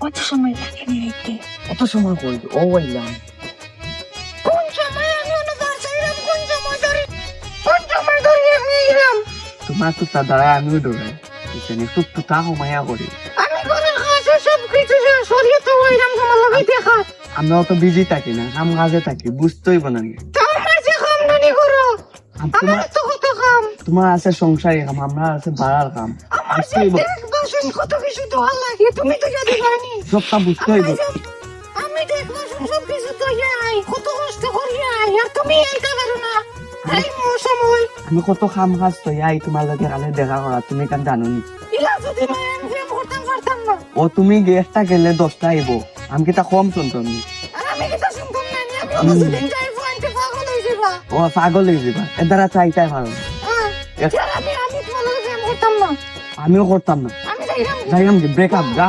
কত সময় লাগে নিতে? কত সময় কই ও বললাম কোন সময় আমি অনুদার চাইলাম, কোন সময় ধরে আমি এলাম? তোমার তো তা দ্বারা আমিও দৌড়াই পিছনে একটু একটু তাও মায়া করি। আমি ঘরের কাছে সব কিছু সরিয়ে তো ওইরাম তোমার লগে দেখা। আমরাও তো বিজি থাকি না, কাম কাজে থাকি, বুঝতেই না। তার মাঝে কাম নানি করো, তোমার আমার তো কত কাম। তোমার আছে সংসারী কাম, আমরা আছে বাড়ার কাম। আমার যে দেখবাসন কত কিছু তো লাগে, তুমি তো যদি জানি। সবটা বুঝতেই আমি দেখবাসন সব কিছু তো যাই, কত কষ্ট করি আই, আর তুমি এইটা পারো না। এই সময় আমি কত কাম কাজ তো যাই তোমার লগে কালে দেখা করা, তুমি কান জানো নি? ইলা যদি আমি প্রেম করতাম পারতাম না। ও তুমি একটা গেলে 10টা আইব, আমি কি তা কম শুনতাম নি? আর আমি কি তা শুনতাম না, আমি অতদিন যাই ফুয়াইতে পাগল হয়ে যাবা। ও পাগল হয়ে যাবা, এর দ্বারা চাইতাই পারো না। আমি তোমার লগে প্রেম করতাম না, আমিও করতাম না, আমি যাইলাম। যাইলাম ব্রেকআপ যা।